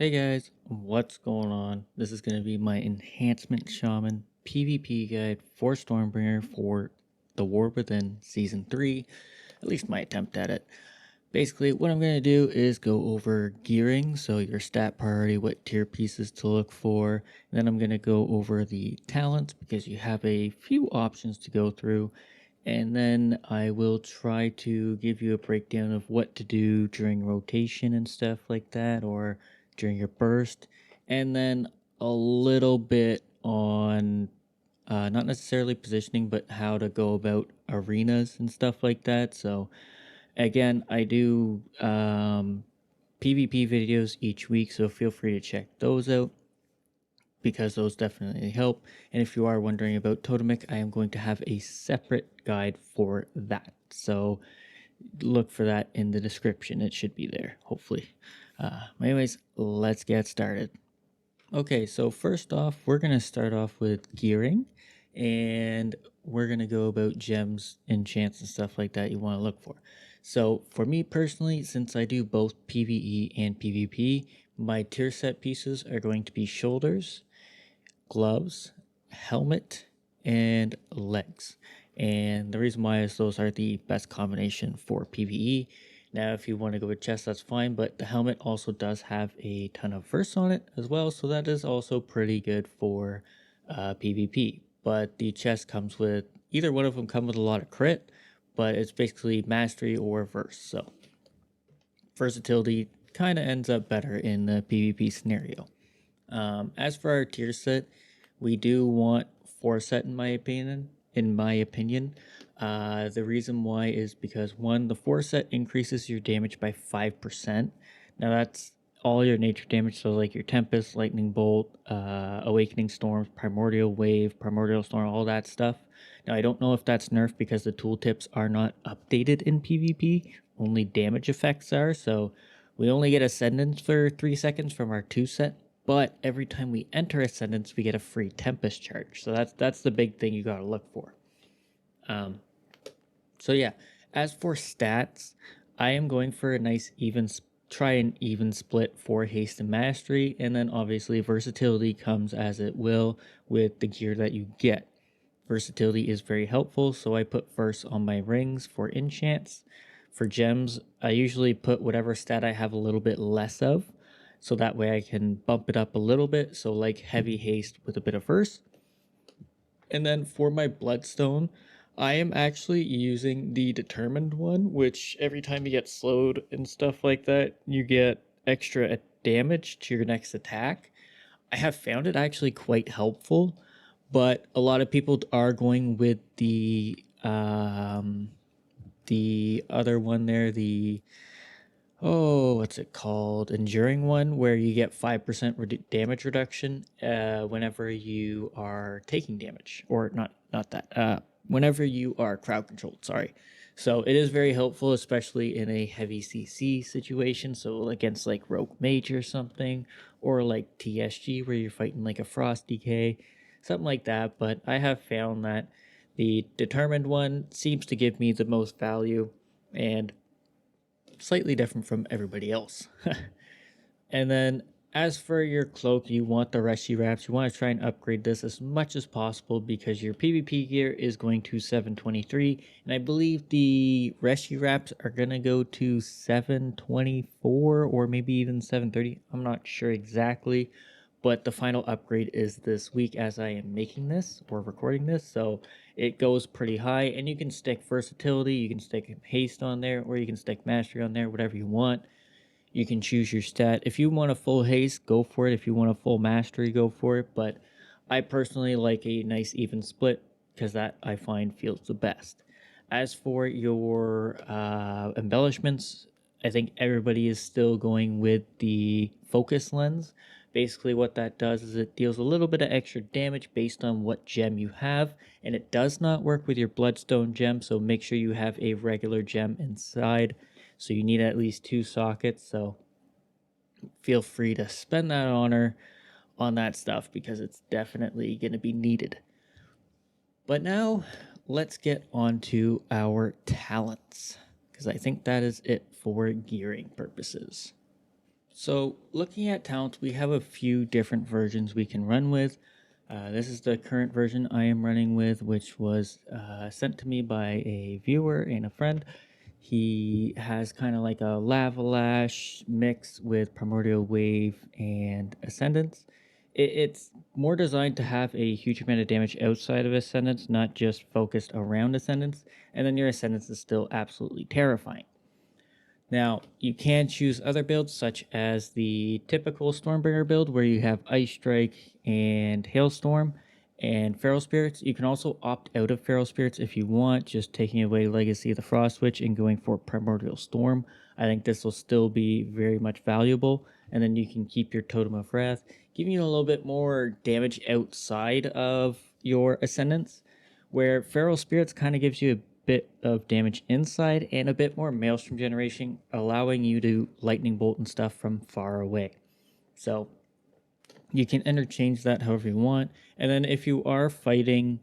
Hey guys, what's going on? This is going to be my Enhancement Shaman PvP guide for Stormbringer for the War Within Season 3, at least my attempt at it. Basically, what I'm going to do is go over gearing, so your stat priority, what tier pieces to look for. And then I'm going to go over the talents because you have a few options to go through. And then I will try to give you a breakdown of what to do during rotation and stuff like that, or during your burst. And then a little bit on not necessarily positioning, but how to go about arenas and stuff like that. So, again, I do PvP videos each week, so feel free to check those out because those definitely help. And if you are wondering about Totemic, I am going to have a separate guide for that. So look for that in the description. It should be there, hopefully. Anyways, let's get started. Okay, so first off, we're going to start off with gearing. And we're going to go about gems, enchants, and stuff like that you want to look for. So for me personally, since I do both PvE and PvP, my tier set pieces are going to be shoulders, gloves, helmet, and legs. And the reason why is those are the best combination for PvE. Now, if you want to go with chest, that's fine, but the helmet also does have a ton of verse on it as well, so that is also pretty good for PvP. But the chest comes with either one of them come with a lot of crit, but it's basically mastery or verse. So versatility kind of ends up better in the PvP scenario. As for our tier set, we do want 4 set in my opinion. The reason why is because one, the 4 set increases your damage by 5%. Now that's all your nature damage, so like your Tempest, Lightning Bolt, Awakening Storms, Primordial Wave, Primordial Storm, all that stuff. Now I don't know if that's nerfed because the tooltips are not updated in PvP. Only damage effects are, so we only get Ascendance for 3 seconds from our 2 set, but every time we enter Ascendance, we get a free Tempest charge. So that's the big thing you gotta look for. So yeah, as for stats, I am going for a nice try an even split for haste and mastery, and then obviously versatility comes as it will with the gear that you get. Versatility is very helpful, so I put first on my rings for enchants. For gems, I usually put whatever stat I have a little bit less of, so that way I can bump it up a little bit, so like heavy haste with a bit of verse. And then for my bloodstone, I am actually using the determined one, which every time you get slowed and stuff like that, you get extra damage to your next attack. I have found it actually quite helpful, but a lot of people are going with the other one there, the what's it called? Enduring one, where you get 5% damage reduction whenever you are taking damage, or not that. Whenever you are crowd controlled. Sorry. So it is very helpful, especially in a heavy CC situation. So against like Rogue Mage or something, or like TSG where you're fighting like a Frost DK, something like that. But I have found that the determined one seems to give me the most value, and slightly different from everybody else. And then as for your cloak, you want the Rescue Wraps. You want to try and upgrade this as much as possible because your PvP gear is going to 723. And I believe the Rescue Wraps are going to go to 724 or maybe even 730. I'm not sure exactly. But the final upgrade is this week as I am making this or recording this. So it goes pretty high, and you can stick versatility, you can stick haste on there, or you can stick mastery on there, whatever you want. You can choose your stat. If you want a full haste, go for it. If you want a full mastery, go for it. But I personally like a nice even split because that I find feels the best. As for your embellishments, I think everybody is still going with the focus lens. Basically, what that does is it deals a little bit of extra damage based on what gem you have, and it does not work with your bloodstone gem, so make sure you have a regular gem inside. So you need at least 2 sockets, so feel free to spend that honor on that stuff because it's definitely going to be needed. But now let's get on to our talents because I think that is it for gearing purposes. So looking at talents, we have a few different versions we can run with. This is the current version I am running with, which was sent to me by a viewer and a friend. He has kind of like a lava lash mix with primordial wave and ascendance. It's more designed to have a huge amount of damage outside of ascendance, not just focused around ascendance, and then your ascendance is still absolutely terrifying. Now, you can choose other builds such as the typical Stormbringer build where you have Ice Strike and Hailstorm and Feral Spirits. You can also opt out of Feral Spirits if you want, just taking away Legacy of the Frost Switch and going for Primordial Storm. I think this will still be very much valuable, and then you can keep your Totem of Wrath, giving you a little bit more damage outside of your Ascendance, where Feral Spirits kind of gives you a bit of damage inside and a bit more maelstrom generation, allowing you to lightning bolt and stuff from far away. So you can interchange that however you want. And then if you are fighting,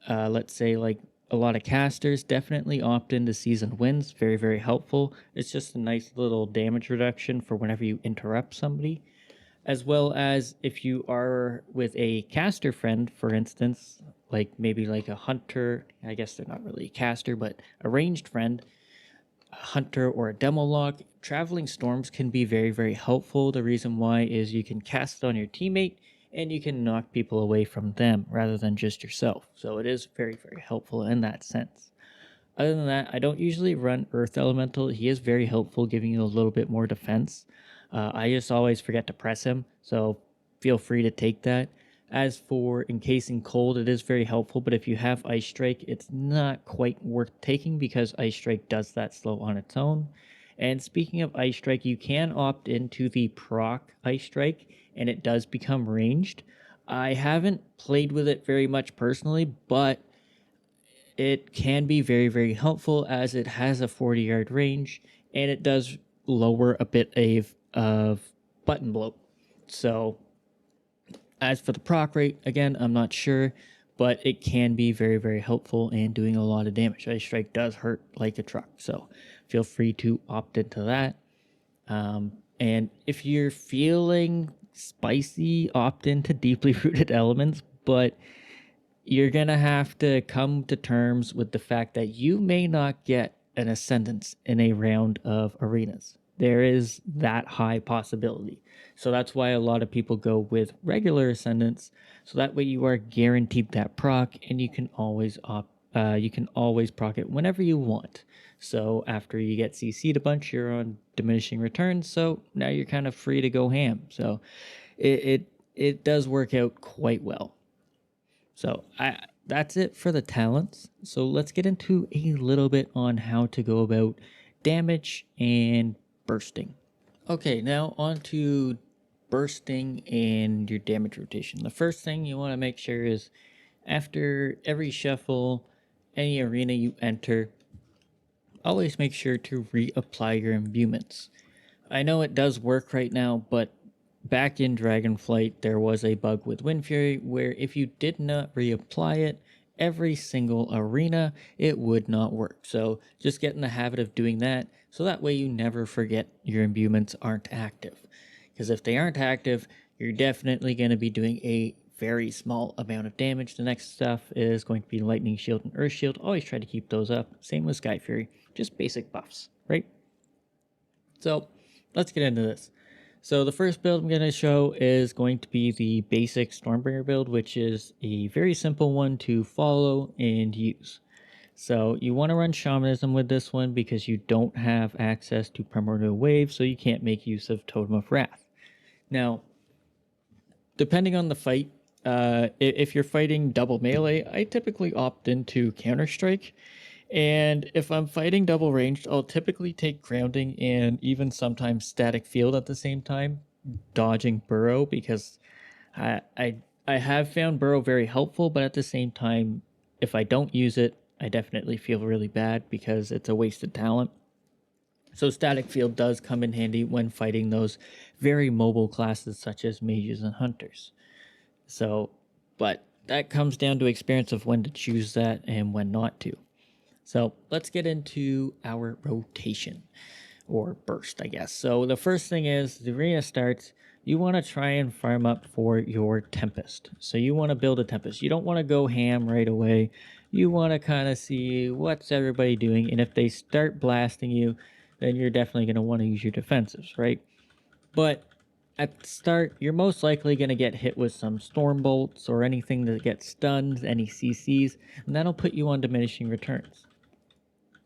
let's say like a lot of casters, definitely opt into Seasoned Winds. Very, very helpful. It's just a nice little damage reduction for whenever you interrupt somebody. As well as if you are with a caster friend, for instance, like maybe like a hunter, I guess they're not really a caster, but a ranged friend, a hunter or a demo lock, traveling storms can be very, very helpful. The reason why is you can cast it on your teammate and you can knock people away from them rather than just yourself. So it is very, very helpful in that sense. Other than that, I don't usually run Earth Elemental. He is very helpful, giving you a little bit more defense. I just always forget to press him, so feel free to take that. As for encasing cold, it is very helpful, but if you have Ice Strike, it's not quite worth taking because Ice Strike does that slow on its own. And speaking of Ice Strike, you can opt into the proc Ice Strike, and it does become ranged. I haven't played with it very much personally, but it can be very, very helpful as it has a 40-yard range and it does lower a bit of button bloat. So as for the proc rate, again, I'm not sure, but it can be very, very helpful and doing a lot of damage. Ice Strike does hurt like a truck, so feel free to opt into that. And if you're feeling spicy, opt into Deeply Rooted Elements, but you're going to have to come to terms with the fact that you may not get an Ascendance in a round of arenas. There is that high possibility. So that's why a lot of people go with regular Ascendance. So that way you are guaranteed that proc and you can always proc it whenever you want. So after you get CC'd a bunch, you're on diminishing returns. So now you're kind of free to go ham. So it does work out quite well. So that's it for the talents. So let's get into a little bit on how to go about damage and bursting. Okay, now on to bursting and your damage rotation. The first thing you want to make sure is after every shuffle, any arena you enter, always make sure to reapply your imbuements. I know it does work right now, but back in Dragonflight, there was a bug with Wind Fury where if you did not reapply it, every single arena, it would not work. So just get in the habit of doing that, so that way you never forget your imbuements aren't active. Because if they aren't active, you're definitely going to be doing a very small amount of damage. The next stuff is going to be Lightning Shield and Earth Shield. Always try to keep those up. Same with Sky Fury. Just basic buffs, right? So let's get into this. So the first build I'm going to show is going to be the basic Stormbringer build, which is a very simple one to follow and use. So you want to run Shamanism with this one because you don't have access to Primordial Wave, so you can't make use of Totem of Wrath. Now, depending on the fight, if you're fighting double melee, I typically opt into Counter-Strike. And if I'm fighting double ranged, I'll typically take grounding and even sometimes static field at the same time, dodging burrow, because I have found burrow very helpful, but at the same time, if I don't use it, I definitely feel really bad because it's a wasted talent. So static field does come in handy when fighting those very mobile classes such as mages and hunters. So, but that comes down to experience of when to choose that and when not to. So let's get into our rotation. or burst, I guess. So the first thing is the arena starts. You want to try and farm up for your Tempest. So you want to build a Tempest. You don't want to go ham right away. You want to kind of see what's everybody doing, and if they start blasting you, then you're definitely going to want to use your defensives, right? But at the start, you're most likely going to get hit with some storm bolts or anything that gets stunned, any CCs, and that'll put you on diminishing returns,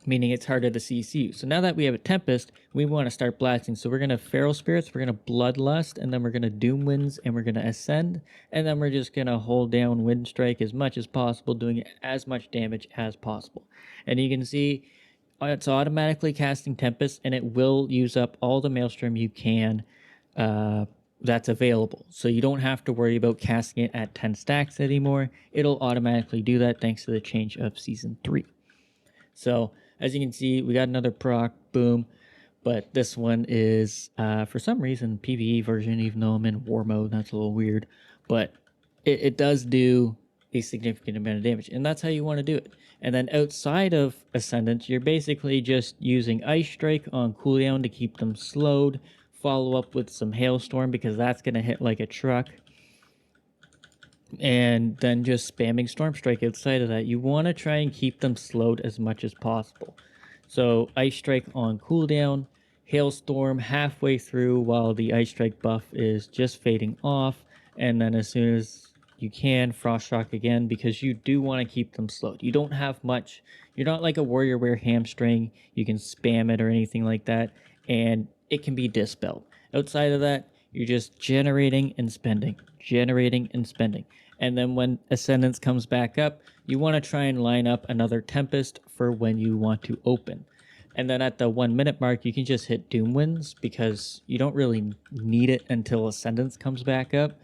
meaning it's harder to CC you. So now that we have a Tempest, we want to start blasting. So we're going to Feral Spirits, we're going to Bloodlust, and then we're going to Doom Winds, and we're going to Ascend, and then we're just going to hold down Wind Strike as much as possible, doing as much damage as possible. And you can see it's automatically casting Tempest, and it will use up all the Maelstrom you can that's available. So you don't have to worry about casting it at 10 stacks anymore. It'll automatically do that thanks to the change of Season 3. So as you can see, we got another proc, boom. But this one is, for some reason, PvE version, even though I'm in war mode. That's a little weird. But it does do a significant amount of damage. And that's how you want to do it. And then outside of Ascendance, you're basically just using Ice Strike on cooldown to keep them slowed. Follow up with some Hailstorm because that's going to hit like a truck. And then just spamming Storm Strike outside of that. You want to try and keep them slowed as much as possible. So Ice Strike on cooldown, Hailstorm halfway through while the Ice Strike buff is just fading off. And then as soon as you can, Frost Shock again, because you do want to keep them slowed. You don't have much. You're not like a Warrior Wear Hamstring. You can spam it or anything like that, and it can be dispelled. Outside of that, you're just generating and spending, generating and spending. And then when Ascendance comes back up, you want to try and line up another Tempest for when you want to open. And then at the 1 minute mark, you can just hit Doom Winds because you don't really need it until Ascendance comes back up.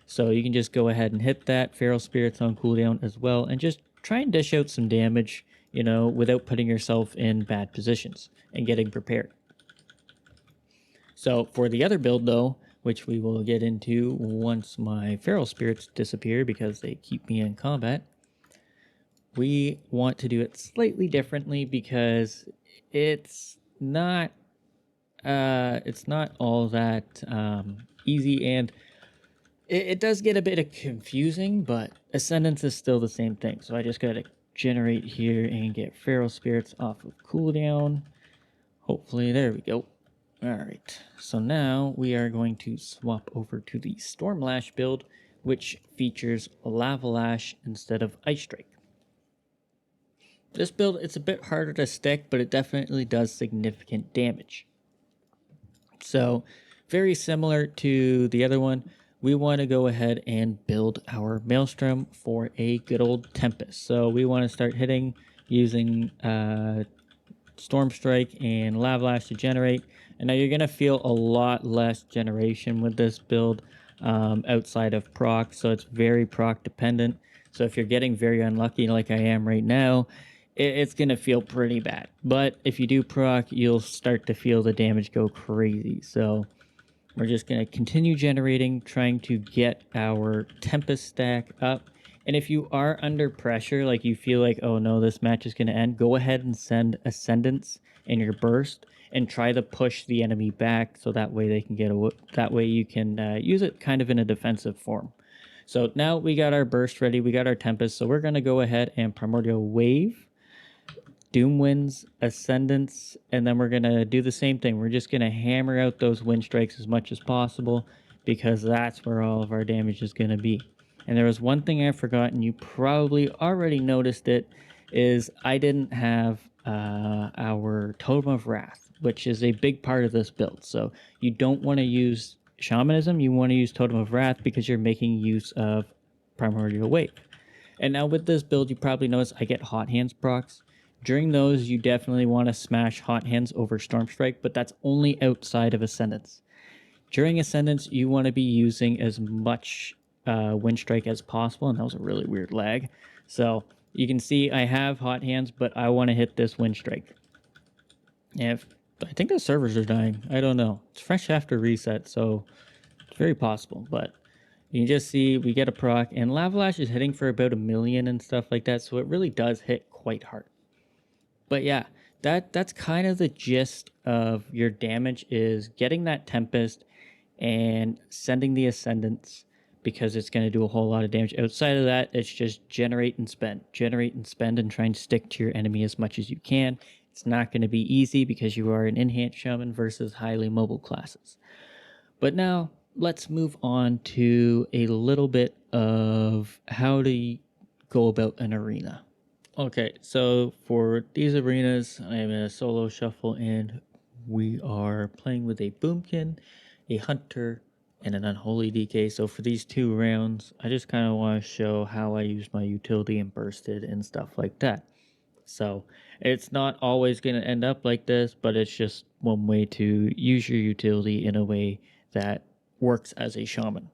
So you can just go ahead and hit that, Feral Spirits on cooldown as well, and just try and dish out some damage, you know, without putting yourself in bad positions and getting prepared. So for the other build though, which we will get into once my Feral Spirits disappear because they keep me in combat, we want to do it slightly differently because it's not all that easy, and it does get a bit confusing, but Ascendance is still the same thing. So I just gotta generate here and get Feral Spirits off of cooldown. Hopefully, there we go. Alright, so now we are going to swap over to the StormLash build, which features Lava Lash instead of Ice Strike. This build, it's a bit harder to stick, but it definitely does significant damage. So, very similar to the other one, we want to go ahead and build our Maelstrom for a good old Tempest. So we want to start hitting using Storm Strike and Lava Lash to generate. And now you're going to feel a lot less generation with this build outside of proc. So it's very proc dependent. So if you're getting very unlucky like I am right now, it's going to feel pretty bad. But if you do proc, you'll start to feel the damage go crazy. So we're just going to continue generating, trying to get our Tempest stack up. And if you are under pressure, like you feel like, oh no, this match is going to end, go ahead and send Ascendance in your burst and try to push the enemy back so that way they can get away. That way you can use it kind of in a defensive form. So now we got our burst ready, we got our Tempest, so we're going to go ahead and Primordial Wave, Doom Winds, Ascendance, and then we're going to do the same thing. We're just going to hammer out those Wind Strikes as much as possible because that's where all of our damage is going to be. And there was one thing I forgot, and you probably already noticed it, is I didn't have our Totem of Wrath, which is a big part of this build. So you don't want to use Shamanism, you want to use Totem of Wrath because you're making use of Primordial Wave. And now with this build, you probably notice I get Hot Hands procs. During those, you definitely want to smash Hot Hands over Storm Strike, but that's only outside of Ascendance. During Ascendance, you want to be using as much Wind Strike as possible, and that was a really weird lag. So you can see I have Hot Hands, but I want to hit this Wind Strike. And I think the servers are dying. I don't know. It's fresh after reset, so it's very possible. But you can just see we get a proc, and Lava Lash is hitting for about 1 million and stuff like that, so it really does hit quite hard. But yeah, that's kind of the gist of your damage, is getting that Tempest and sending the Ascendants, because it's going to do a whole lot of damage. Outside of that, it's just generate and spend, and try and stick to your enemy as much as you can. It's not going to be easy because you are an Enhanced Shaman versus highly mobile classes. But now let's move on to a little bit of how to go about an arena. Okay, so for these arenas, I am in a solo shuffle, and we are playing with a Boomkin, a Hunter, and an Unholy DK. So for these 2 rounds, I just kind of want to show how I use my utility and bursted and stuff like that. So it's not always going to end up like this, but it's just one way to use your utility in a way that works as a shaman.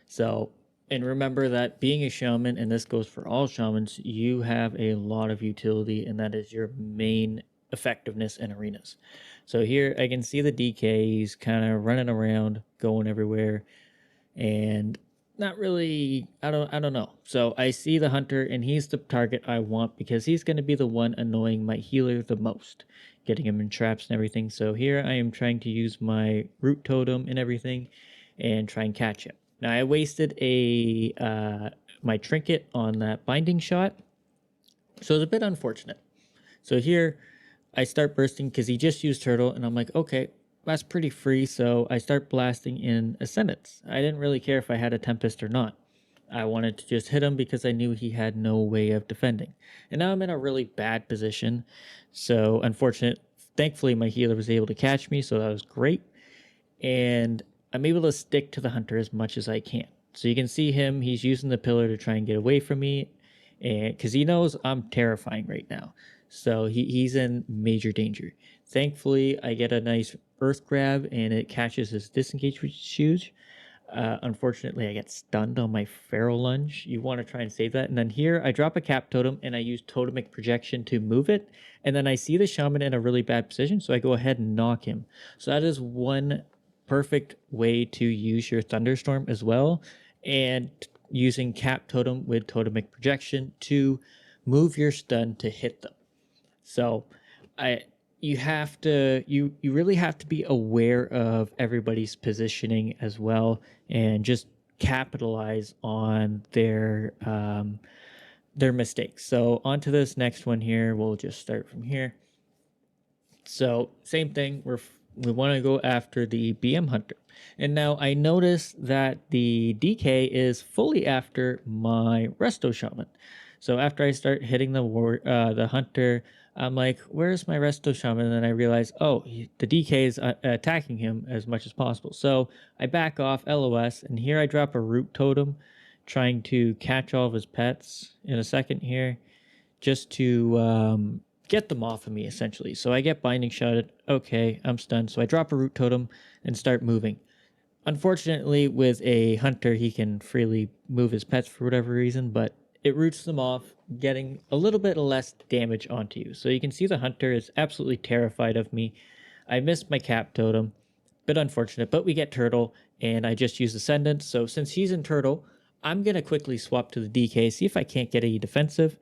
So, and remember that being a shaman, and this goes for all shamans, you have a lot of utility, and that is your main effectiveness in arenas. So here I can see the DKs kind of running around, going everywhere, and not really, I don't know. So I see the Hunter, and he's the target I want because he's going to be the one annoying my healer the most, getting him in traps and everything. So here I am trying to use my root totem and everything and try and catch him. Now I wasted my trinket on that binding shot, so it's a bit unfortunate. So here I start bursting because he just used turtle, and I'm like, okay, that's pretty free. So I start blasting in Ascendants. I didn't really care if I had a Tempest or not. I wanted to just hit him because I knew he had no way of defending. And now I'm in a really bad position. So unfortunate. Thankfully, my healer was able to catch me, so that was great. And I'm able to stick to the Hunter as much as I can. So you can see him, he's using the pillar to try and get away from me, and because he knows I'm terrifying right now. So he's in major danger. Thankfully, I get a nice earth grab and it catches his disengage, which is huge. Unfortunately, I get stunned on my feral lunge. You want to try and save that. And then here, I drop a cap totem and I use totemic projection to move it. And then I see the shaman in a really bad position, so I go ahead and knock him. So that is one perfect way to use your thunderstorm as well, and using cap totem with totemic projection to move your stun to hit them. So you really have to be aware of everybody's positioning as well, and just capitalize on their mistakes. So on to this next one here. We'll just start from here. So same thing, we want to go after the BM Hunter. And now I notice that the DK is fully after my Resto Shaman. So after I start hitting the Hunter, I'm like, where's my Resto Shaman? And then I realize, oh, the DK is attacking him as much as possible. So I back off, LOS, and here I drop a Root Totem, trying to catch all of his pets in a second here, just to get them off of me, essentially. So I get binding shotted. Okay, I'm stunned. So I drop a root totem and start moving. Unfortunately, with a Hunter, he can freely move his pets for whatever reason, but it roots them off, getting a little bit less damage onto you. So you can see the Hunter is absolutely terrified of me. I missed my cap totem. Bit unfortunate, but we get turtle, and I just use Ascendant. So since he's in turtle, I'm going to quickly swap to the DK, see if I can't get a defensive.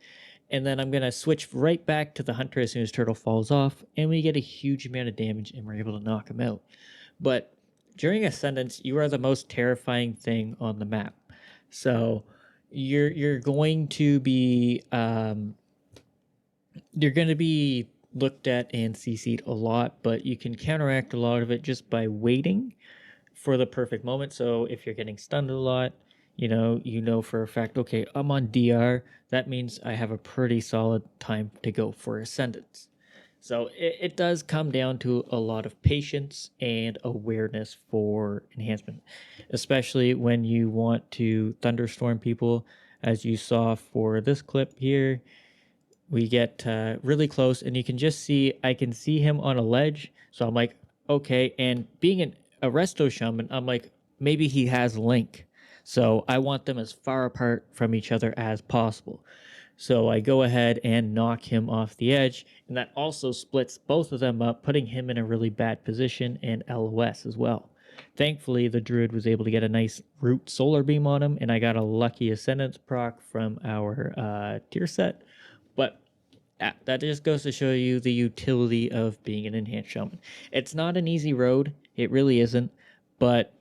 And then I'm going to switch right back to the Hunter as soon as turtle falls off, and we get a huge amount of damage, and we're able to knock him out. But during Ascendance, you are the most terrifying thing on the map. So you're going to be looked at and CC'd a lot, but you can counteract a lot of it just by waiting for the perfect moment. So if you're getting stunned a lot, you know for a fact, okay, I'm on DR. That means I have a pretty solid time to go for Ascendance. So it does come down to a lot of patience and awareness for enhancement, especially when you want to thunderstorm people, as you saw for this clip here. We get really close, and you can just see, I can see him on a ledge. So I'm like, okay, and being a Resto Shaman, I'm like, maybe he has Link. So I want them as far apart from each other as possible. So I go ahead and knock him off the edge, and that also splits both of them up, putting him in a really bad position, and LOS as well. Thankfully, the Druid was able to get a nice root solar beam on him, and I got a lucky Ascendance proc from our tier set. But That just goes to show you the utility of being an Enhanced Shaman. It's not an easy road, it really isn't, but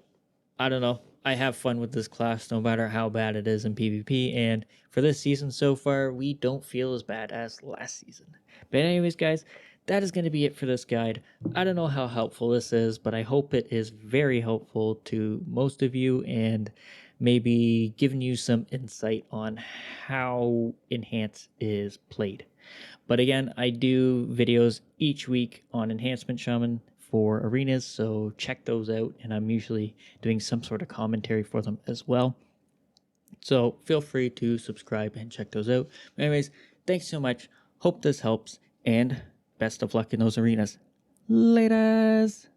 I don't know. I have fun with this class no matter how bad it is in PvP, and for this season so far, we don't feel as bad as last season. But anyways, guys, that is going to be it for this guide. I don't know how helpful this is, but I hope it is very helpful to most of you and maybe giving you some insight on how Enhance is played. But again, I do videos each week on Enhancement Shaman for arenas, so check those out, and I'm usually doing some sort of commentary for them as well. So feel free to subscribe and check those out. But anyways, thanks so much. Hope this helps, and best of luck in those arenas. Laters!